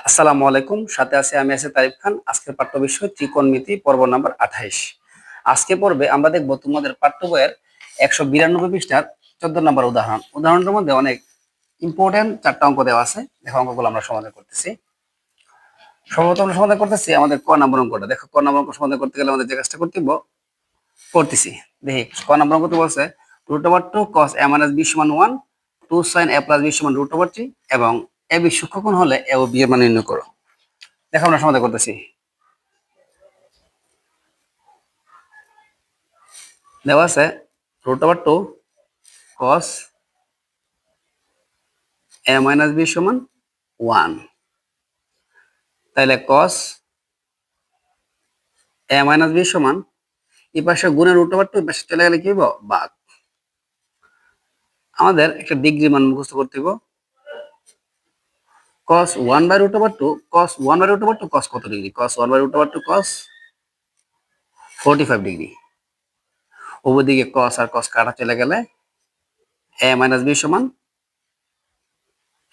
আসসালামু আলাইকুম, সাথে আছি আমি তারিফ খান। আজকের পাঠ্য বিষয় ত্রিকোণমিতি পর্ব নাম্বার 28। আজকে পর্বে আমরা দেখব তোমাদের পাঠ্য বইয়ের 192 পৃষ্ঠার 14 নম্বর উদাহরণটার মধ্যে অনেক ইম্পর্টেন্ট 4টা অঙ্ক দেওয়া আছে। দেখো অঙ্কগুলো আমরা সমাধান করতেছি। সর্বপ্রথম আমরা সমাধান করতেছি আমাদের ক নম্বর অঙ্কটা। দেখো ক নম্বর অঙ্ক সমাধান করতে গেলে আমাদের যে কাজটা করতেছি। দেখি ক নম্বর অঙ্ক তো বলছে √2 cos a - b = 1, 2 sin a + b = √3 এবং a b সূক্ষ্মকোণ হলে a ও b এর মান নির্ণয় করো। দেখো আমরা সমাধান করতেছি। দেওয়া আছে √2 cos a - b = 1, তাহলে cos a - b সমান এই পাশে গুণের √2 এই পাশে চলে গেলে কি হবে ভাগ। আমাদের একটা ডিগ্রি মান মুখস্থ করতে হবে। cos 1/√2 cos 1/√2 cos কত ডিগ্রি? cos 1/√2 cos 45 degree. ওদিকে cos আর cos কাটা চলে গেলে a - b =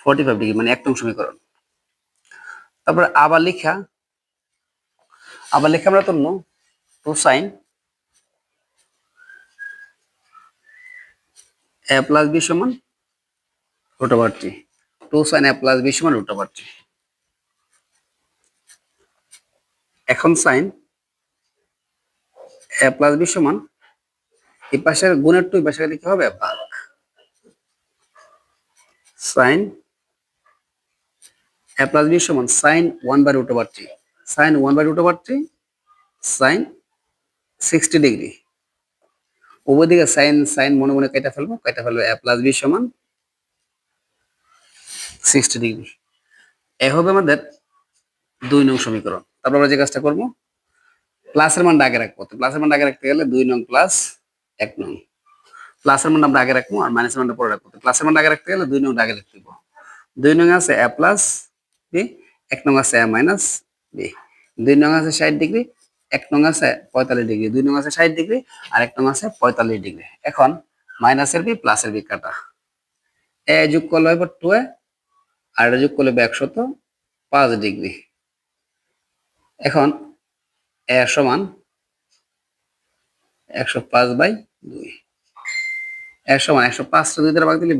45 ডিগ্রি, মানে এক নং সমীকরণ। তারপর আবার লেখা আমরা তুলবো 2 sin a + b = √3, 2 sin a + b = √3। এখন sin a + b সমান এই পাশের গুণের 2 এই পাশে গেলে কি হবে ভাগ। sin a + b সমান sin 1/√3, sin 1/√3 sin 60 ডিগ্রি। উভয় দিকে sin মনে মনে কেটে ফেলবো a + b সমান 60 ডিগ্রি। এ হবে আমাদের 2 নং সমীকরণ। তারপর আমরা যে কাজটা করব, প্লাসের মানটা আগে রাখবো। তো প্লাসের মানটা আগে রাখতে গেলে 2 নং প্লাস 1 নং, প্লাসের মানটা আমরা আগে রাখবো আর মাইনাসের মানটা পরে রাখবো। তো প্লাসের মানটা আগে রাখতে গেলে 2 নংটা আগে লিখতে হবে। 2 নং আছে a + b, 1 নং আছে a - b, 2 নং আছে 60 ডিগ্রি, 1 নং আছে 45 ডিগ্রি, 2 নং আছে 60 ডিগ্রি আর 1 নং আছে 45 ডিগ্রি। এখন মাইনাসের b প্লাসের b কাটা, a যোগ করলে হবে 2a আর এটা যোগ করলে হবে 105 ডিগ্রি। এখন a সমান 105/2, a সমান 105 2 দ্বারা ভাগ দিলে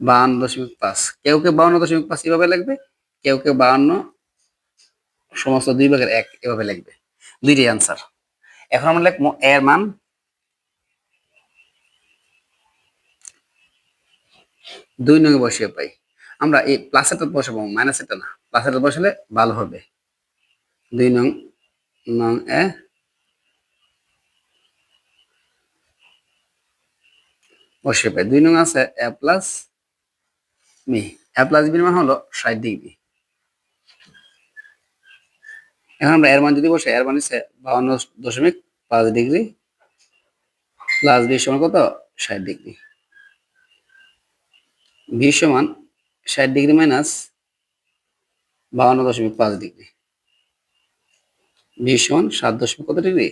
52.5। কেউ 52.5 এভাবে লিখবে, কেউ 52 সমস্ত 2/1 এভাবে লিখবে। দুইটাই आंसर। এখন আমরা লিখবো a এর মান 2 নং এ বসিয়ে পাই। আমরা এই প্লাসেরটা বসাবো, মাইনাসেরটা না। প্লাসেরটা বসালে ভালো হবে। 2 নং এ বসিয়ে পাই। 2 নং আছে a + b, a + b এর মান হলো 60 ডিগ্রি। এখন আমরা এর মান যদি বসাই, এর মান হচ্ছে 52.5 ডিগ্রি প্লাস b সমান কত 60 ডিগ্রি। b সমান 60 ডিগ্রি মাইনাস 52.5 ডিগ্রি। b সমান 7 কত ডিগ্রি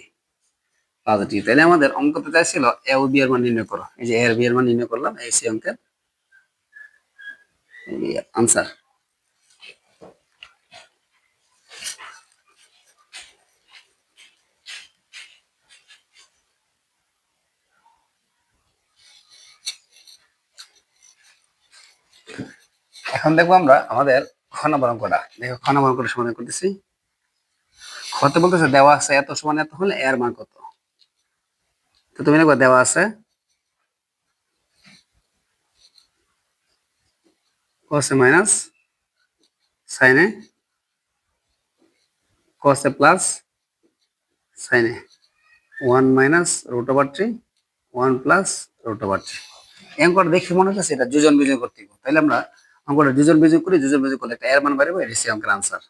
5 ডিগ্রি। তাহলে আমাদের অঙ্কতে চাইছিল a ও b এর মান নির্ণয় করো। এই যে a এর b এর মান নির্ণয় করলাম, এই সে অঙ্কের आंसर। এখন দেখবো আমরা আমাদের খ নম্বর অঙ্কটা। দেখো খ নম্বর অঙ্কটা সমাধান করতেছি। খতে বলতেছে দেওয়া আছে এত সমান এত হলে এর মান কত। তো তুমি দেখো দেওয়া আছে cos a minus sin a, cos a plus sin a, 1 minus √3, 1 plus √3। এই অঙ্কটা দেখে মনে হচ্ছে এটা যোজন বিয়োজন করতে হবে। তাহলে আমরা অঙ্কটা যোজন বিয়োজন করি, যোজন বিয়োজন করলে একটা এর মান বের হবে, এটা সেই অঙ্কের आंसर।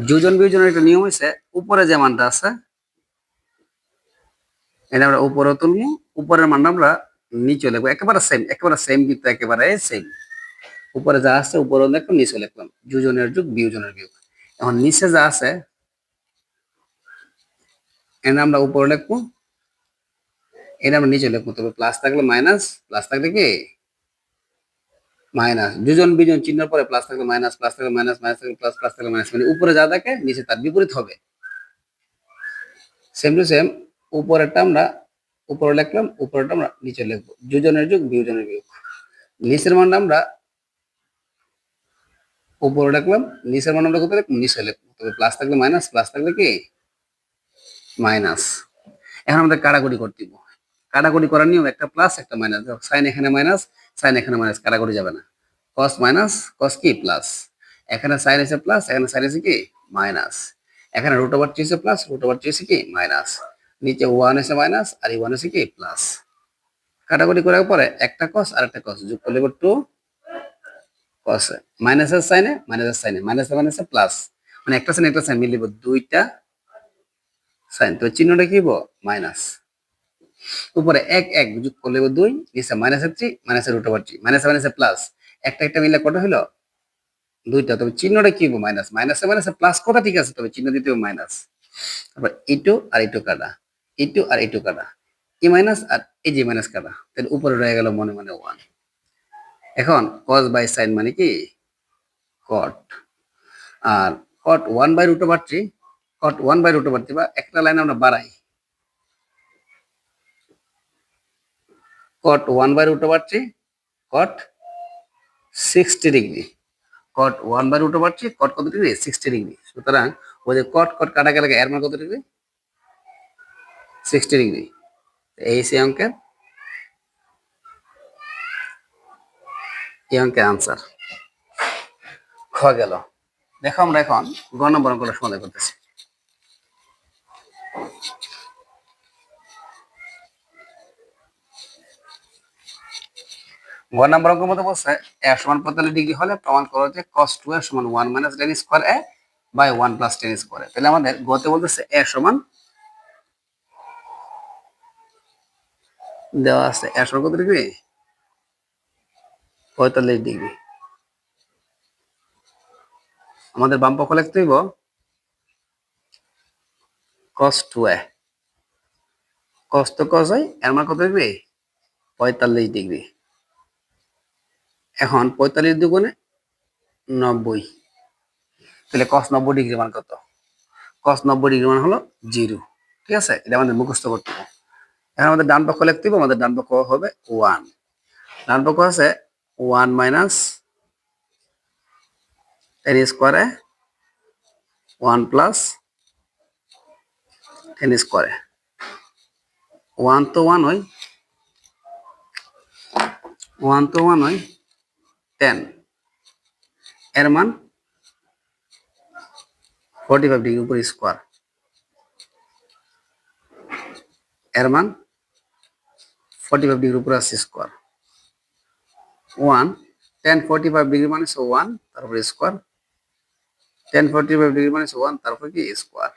যোজন বিয়োজনের একটা নিয়ম হইছে, উপরে যে মানটা আছে এটা আমরা উপরে তুলবো, উপরের মানটা আমরা নিচে লিখবো। একেবারে সেম কিন্তু একেবারে সেম। উপরে যা আছে উপরেও লিখলাম, নিচে লিখলাম। যোজনের যোগ বিয়োজনের বিয়োগ। এখন নিচে যা আছে এটা আমরা উপরে লিখবো, এটা আমরা নিচে লিখবো। তবে প্লাস থাকলে মাইনাস, প্লাস থাকলে কি মাইনাস দুজন বিজন চিহ্নের পরে প্লাস থাকলে মাইনাস, প্লাস থাকলে মাইনাস, মাইনাস থাকলে প্লাস, প্লাস থাকলে মাইনাস, মানে উপরে যা থাকে নিচে তার বিপরীত হবে। সেম টু সেম উপরেরটা আমরা উপরে লিখলাম, উপরেরটা আমরা নিচে লিখবো। যোজনের যোগ বিয়োজনের বিয়োগ। নিচের মানটা আমরা উপরে রাখলাম, নিচের মান আমরা কোথায় লিখবো? নিচে লিখবো। তবে প্লাস থাকলে মাইনাস, প্লাস থাকলে কি মাইনাস। এখন আমাদের কাটাকুটি করতে দিব। কাটাকুটি করার নিয়ম একটা প্লাস একটা মাইনাস। সাইন এখানে মাইনাস, সাইন এখানে মাইনাস, কাটাকুটি যাবে না। কস মাইনাস কস কি প্লাস, এখানে সাইন এসে প্লাস, এখানে সাইন এসে কি মাইনাস, এখানে রুট ওভার টু এসে প্লাস, রুট ওভার টু এসে কি মাইনাস, নিচে ওয়ান এসে মাইনাস আর এই ওয়ান এসে কি প্লাস। কাটাকুটি করার পরে একটা কস আর একটা কস যোগ করলে টু কস, মাইনাসের সাইনে মাইনাসের সাইনে মাইনাস মাইনাসে প্লাস, মানে একটা সাইন মিলিব দুইটা সাইন, তো চিহ্নটা কি হবো মাইনাস। উপরে এক এক যোগ করলে দুই, নিচে মাইনাসের থ্রি মাইনাসের রুট ওভার থ্রি, মাইনাসে মাইনাসে প্লাস, একটা একটা মিলে কত হলো দুইটা, তবে চিহ্নটা কি হবো মাইনাস। মাইনাসে মাইনাসে প্লাস কথা ঠিক আছে, তবে চিহ্ন দিতে হবে মাইনাস। তারপর ইটু আর ইটু কাটা, ইটু আর ইটু কাটা, ই মাইনাস আর এই যে মাইনাস কাটা, তাহলে উপরে রয়ে গেল মনে মনে ওয়ান। এখন কস বাই সাইন মানে কি কট, আর cot one by root over three, cot one by root over three, বা একটা লাইন আমরা বাড়াই, cot one by root over three cot 60 degree, cot one by root over three cot কত degree 60 degree. সুতরাং ওই যে কট কট কাটা গেলে এর মান কত ডিগ্রি 60 ডিগ্রি। এই সে অঙ্কের এই অঙ্কের আনসার খ গেল। দেখো আমরা এখন গ নম্বর অঙ্কটা সমাধান করতেছি। গ নম্বর অঙ্কের মধ্যে বলছে এ সমান 45 ডিগ্রি হলে প্রমাণ করো যে cos 2a সমান 1 minus tan square a by 1 plus tan square a। তাহলে আমাদের গতে বলতেছে এ সমান দেওয়া আছে, এ সমান কত ডিগ্রি 45 ডিগ্রি। আমাদের বাম পক্ষ লিখতে হইব cos 2a, cos তো cos হয়, এর মান কত ডিগ্রি 45 ডিগ্রি। এখন 45 দুগুণে 90, তাহলে cos 90 ডিগ্রি মান কত? cos 90 ডিগ্রি মান হলো 0। ঠিক আছে, এটা আমাদের মুখস্থ করতে হবে। এখন আমাদের ডান পক্ষ লিখতে হবে, আমাদের ডান পক্ষ হবে 1, ডান পক্ষ আছে 1 মাইনাস tan স্কয়ারে 1 প্লাস tan স্কয়ারে, 1 তো 1 হয়, 1 তো 1 হয়, 10 এর মান 45 ডিগ্রি উপর স্কয়ার, এর মান 45 ডিগ্রি উপর আছে স্কয়ার, 1 10 45 ডিগ্রি মানে 1 তারপর স্কয়ার, 10 45 ডিগ্রি মানে 1 তারপর কি স্কয়ার,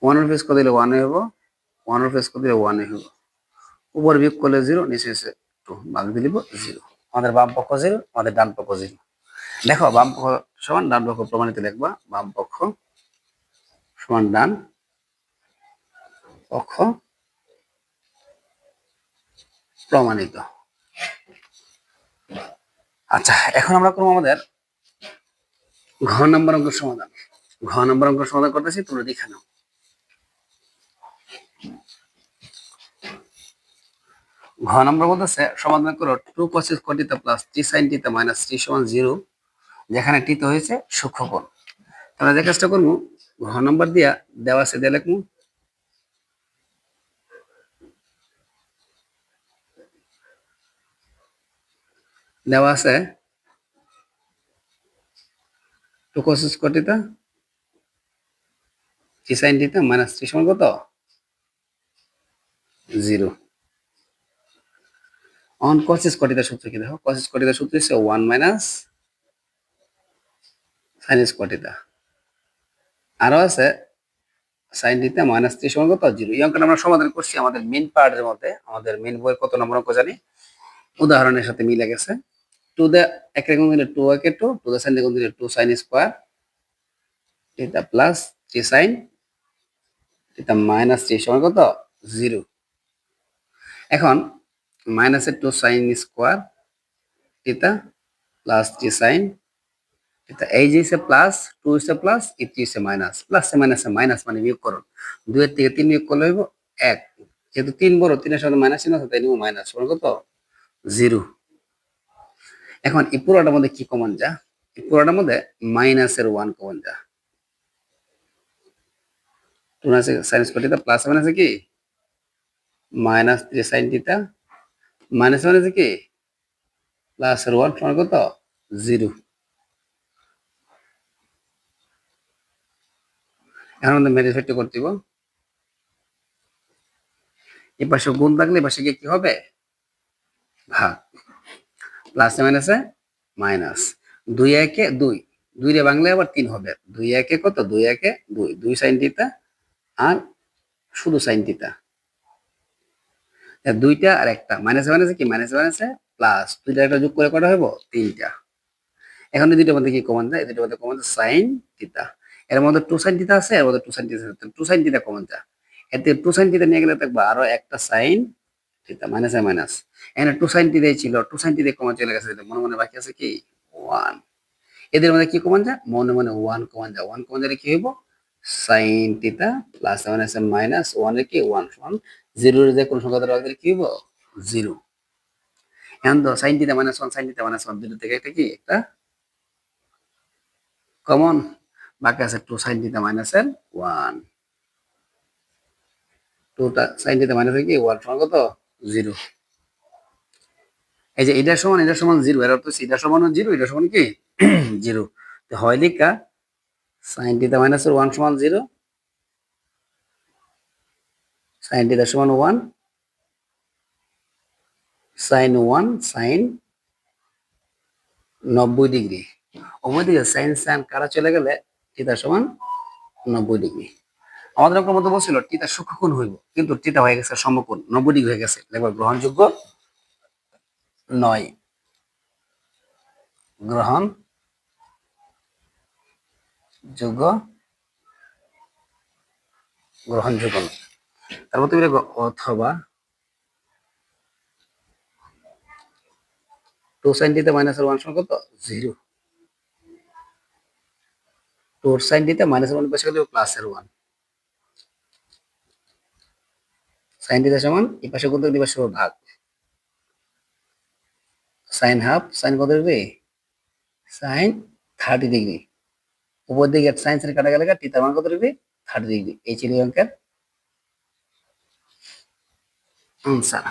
1 এর ফেস কত দিলে 1 হইব, 1 এর ফেস কত দিলে 1 হইব, উপর বিয়োগ করলে 0, নিচে এসে 2 ভাগ দিলে 0। আমাদের বাম পক্ষ 0, আমাদের ডান পক্ষ 0। দেখো বাম পক্ষ সমান ডান পক্ষ প্রমাণিত লিখবা, বাম পক্ষ সমান ডান পক্ষ প্রমাণিত। আচ্ছা, এখন আমরা করবো আমাদের ঘ নম্বর অঙ্কের সমাধান। ঘ নম্বর অঙ্কের সমাধান করতেছি, তোমরা দেখে নাও। ঘ নম্বর বলতেছে সমাধান করো 2 cos square theta plus 3 sin theta minus 3 সমান 0, যেখানে টি তো হয়েছে সূক্ষ্মকোণ। আমরা যে কাজটা করবো, ঘ নম্বর দিয়া দেওয়া আছে দিয়ে লিখবো, দেওয়া আছে 2 cos square theta 3 sin theta minus 3 সমান কত 0। অন cos স্কয়ার থিটার সূত্র কি দেখো, cos স্কয়ার থিটার সূত্র হচ্ছে 1 মাইনাস sin স্কয়ার থিটা, আরো আছে sin থিটা মাইনাস 3 সমান কত 0। এই অঙ্কটা আমরা সমাধান করছি আমাদের মেইন পার্টের মধ্যে। আমাদের মেইন বইয়ের কত নম্বর অঙ্ক জানি, উদাহরণের সাথে মিলে গেছে। টু দ্য এক গুণ দিলে 2 একে 2, টু দ্য সাইন গুণ দিলে 2 sin square theta plus 3 sin theta minus 3 সমান কত 0। এখন মাইনাসের 2 sine square theta plus 3 sine theta. এই যে হচ্ছে প্লাস, 2 হচ্ছে প্লাস, এই 3 হচ্ছে মাইনাস। প্লাসে মাইনাসে মাইনাস মানে বিয়োগকরণ। 2 এর থেকে 3 বিয়োগ করলে হইব 1। যেহেতু 3 বড়, 3 এর সাথে মাইনাস চিহ্ন আছে, তাই নিব মাইনাস। সমান কত? 0। এখন এই পুরোটার মধ্যে কি কমন যা? এই পুরোটার মধ্যে মাইনাসের 1 কমন যা। 2 আছে সাইন স্কোয়ার থিটা প্লাস মাইনাসে কি মাইনাস 3 সাইন থিটা মাইনাস মাইনাসে কি প্লাসের 1 সমান কত? 0। এখন আমাদের ম্যানিফেস্টো করতে দিব। এই পাশে গুণ থাকলে এই পাশে কি হবে? ভাগ। প্লাসে মাইনাসে মাইনাস। 2 একে 2, 2 রে বাংলায় আবার 3 হবে। 2 একে কত? 2 একে 2, 2 সাইন থিটা আর শুধু সাইন থিটা। দুইটা আর একটা মাইনাসে মাইনাসে কি মাইনাসে মাইনাসে প্লাস, দুইটা একটা যোগ করে কটা হইব? 3টা। এখন এই দুইটার মধ্যে কি কমন যায়? এই দুইটার মধ্যে কমন যায় সাইন থিটা। এর মধ্যে 2 সাইন থিটা আছে, এর মধ্যে 2 সাইন থিটা আছে। 2 সাইন থিটা কমন যায়। এতে 2 সাইন থিটা নিয়ে গেলে দেখবা আরো একটা সাইন থিটা মাইনাসে মাইনাস। এখানে 2 সাইন থিটাই ছিল, 2 সাইন থিটা কমন চলে গেছে। মনে মনে বাকি আছে কি 1। এদের মধ্যে কি কমন যায়? মনে মনে 1 কমন যায়। 1 কমন গেলে কি হইব? সাইন থিটা প্লাস মাইনাসে মাইনাস 1 এর কি 1 সমান 0 এর যে কোন সংখ্যা দ্বারা ভাগ দিলে কি হইব? 0। এখন তো sine theta minus 1 sine theta minus 1 দুটো থেকে একটা কি একটা কমন। বাকি আছে 2 sine theta minus 1। 2 sine theta minus কি 1 সমান কত? 0। এই যে এটা সমান 0, এর অর্থ হচ্ছে এটা সমান 0, এটা সমান কি 0। তো হয় লিখা সাইন থিটা মাইনাস 1 সমান 0, সাইন থিটা সমান 1, সাইন 1 সাইন 90 ডিগ্রি। অন্যদিকে সাইন সাইন কারা চলে গেলে থিটা সমান 90 ডিগ্রি। আমাদের অঙ্কের মধ্যে বলছিল থিটা সূক্ষ্মকোণ হইব, কিন্তু থিটা হয়ে গেছে সমকোণ, 90 ডিগ্রি হয়ে গেছে। দেখো গ্রহণযোগ্য নয়। গ্রহণযোগ্য নয়। তারপর তুমি দেখো অথবা 2 সাইন থিটা মাইনাস 1 সমান কত? 0। 2 সাইন থিটা মাইনাস 1 পাশে গেলে প্লাসের 1। সাইন থিটা সমান এই পাশে কত দিবা সব ভাগ। সাইন হাফ, সাইন কত ডিগ্রি? Sine 30 degree. উপর দিকে সাইন সাইন কাটা গেলে থিটার মান কত ডিগ্রি? 30 ডিগ্রি। এই ছিল অঙ্কের আনসার।